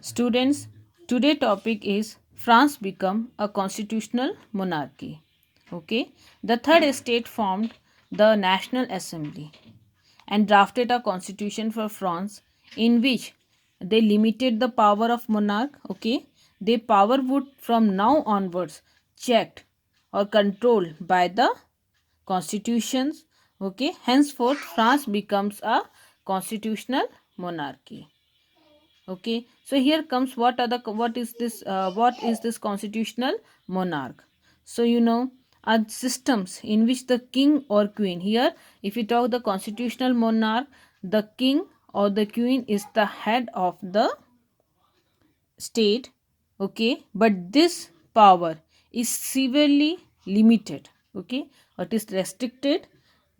Students, today topic is France become a constitutional monarchy. Okay, the third estate formed the National Assembly and drafted a constitution for France in which they limited the power of monarch. Okay, their power would from now onwards checked or controlled by the constitutions. Okay, henceforth France becomes a constitutional monarchy. Okay, so here comes what is this constitutional monarch. So are systems in which the king or queen, here if you talk the constitutional monarch, the king or the queen is the head of the state. Okay, but this power is severely limited. Okay, or it is restricted.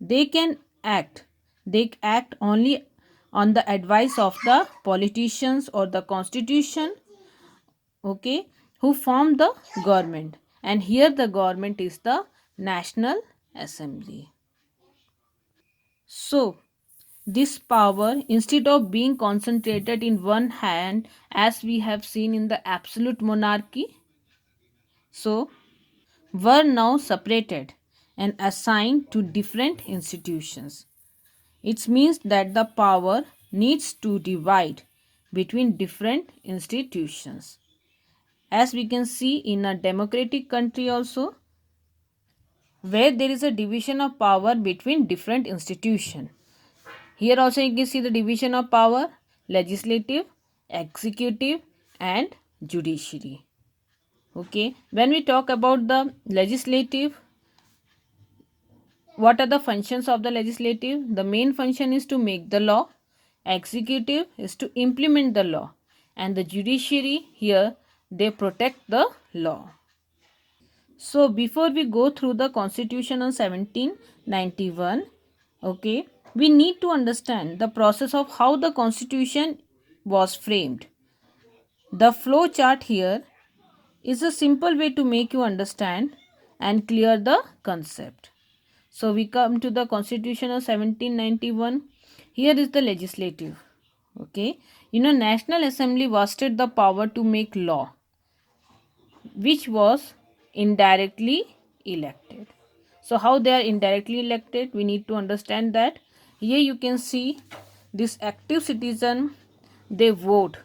They can act, they act only on the advice of the politicians or the constitution. Okay, who form the government, and here the government is the National Assembly. So this power, instead of being concentrated in one hand as we have seen in the absolute monarchy, so were now separated and assigned to different institutions. It means that the power needs to divide between different institutions. As we can see in a democratic country also, where there is a division of power between different institutions. Here also you can see the division of power: legislative, executive and judiciary. Okay, when we talk about the legislative, what are the functions of the legislative? The main function is to make the law, executive is to implement the law, and the judiciary, here they protect the law. So before we go through the constitution of 1791, okay, we need to understand the process of how the constitution was framed. The flow chart here is a simple way to make you understand and clear the concept. So we come to the constitution of 1791. Here is the legislative. Okay, National Assembly vested the power to make law, which was indirectly elected. So how they are indirectly elected, we need to understand that. Here you can see this active citizen, they vote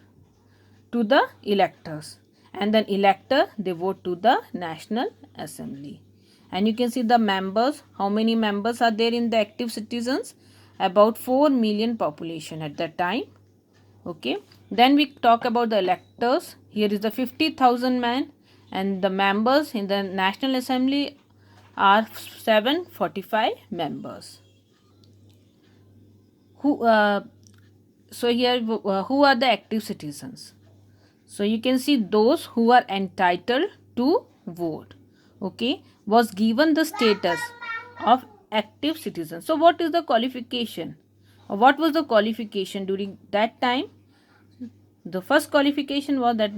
to the electors, and then elector they vote to the National Assembly. And you can see the members, how many members are there in the active citizens? About 4 million population at that time. Okay, then we talk about the electors. Here is the 50,000 man, and the members in the National Assembly are 745 members. Who are the active citizens? So you can see those who are entitled to vote. Okay, was given the status of active citizen. So what is the qualification? What was the qualification during that time? The first qualification was that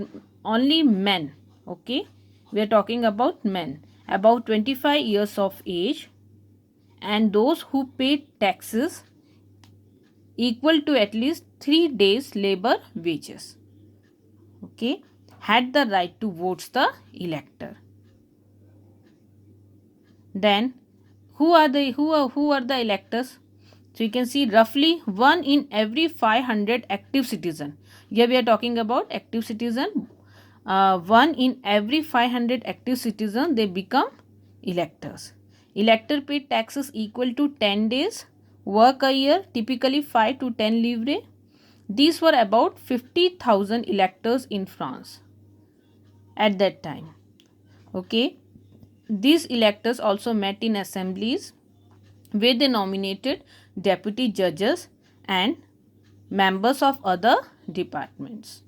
only men, okay, we are talking about men about 25 years of age, and those who paid taxes equal to at least 3 days labor wages, okay, had the right to vote the elector. Then who are the electors? So you can see roughly 1 in every 500 active citizen. Here we are talking about active citizen. 1 in every 500 active citizen, they become electors. Elector paid taxes equal to 10 days work a year, typically 5 to 10 livre. These were about 50,000 electors in France at that time. Okay, these electors also met in assemblies where they nominated deputy judges and members of other departments.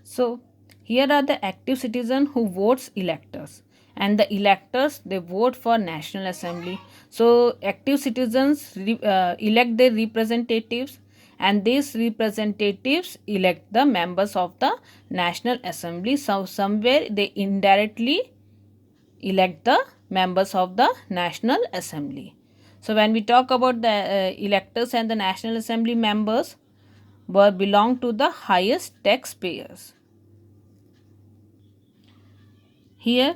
So here are the active citizen who votes electors, and the electors they vote for National Assembly. So active citizens elect their representatives, and these representatives elect the members of the National Assembly. So somewhere they indirectly elect the members of the National Assembly. So when we talk about the electors and the National Assembly members, were belonged to the highest taxpayers. Here,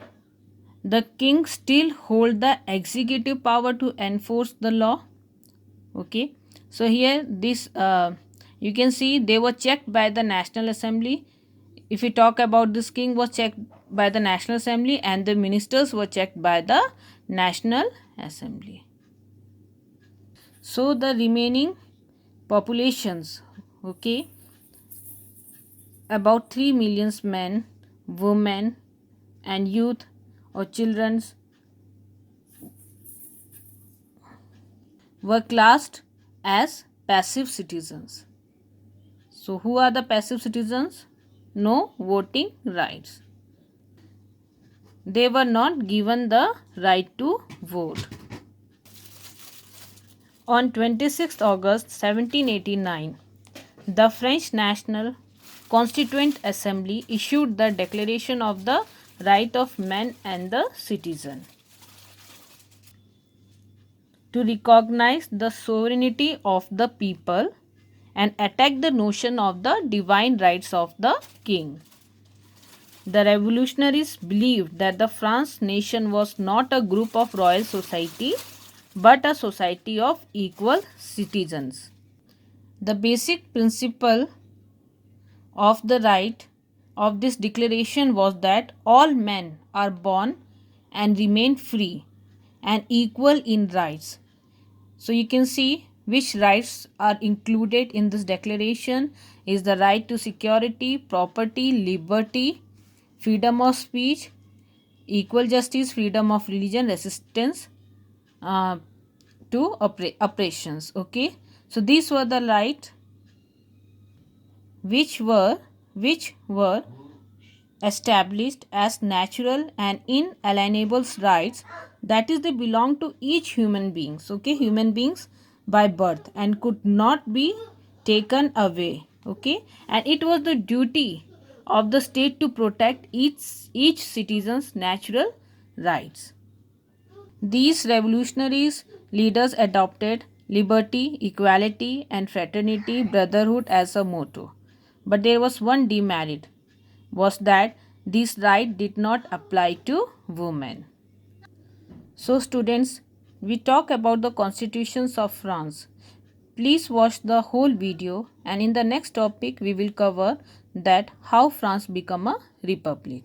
the king still hold the executive power to enforce the law. Okay, so here this you can see they were checked by the National Assembly. If we talk about this, king was checked by the National Assembly and the ministers were checked by the National Assembly. So the remaining populations, okay, about 3 million men, women and youth or children were classed as passive citizens. So who are the passive citizens? No voting rights. They were not given the right to vote. On 26th August 1789, the French National Constituent Assembly issued the Declaration of the Right of Man and the Citizen to recognize the sovereignty of the people and attack the notion of the divine rights of the king. The revolutionaries believed that the France nation was not a group of royal society but a society of equal citizens. The basic principle of the right of this declaration was that all men are born and remain free and equal in rights. So you can see which rights are included in this declaration is the right to security, property, liberty, freedom of speech, equal justice, freedom of religion, resistance to oppressions. Okay, so these were the rights which were established as natural and inalienable rights, that is they belong to each human beings, okay, human beings by birth and could not be taken away. Okay, and it was the duty of the state to protect each citizen's natural rights. These revolutionaries leaders adopted liberty, equality and fraternity, brotherhood as a motto. But there was one demerit, was that this right did not apply to women. So students, we talk about the constitutions of France. Please watch the whole video and in the next topic we will cover that how France become a republic.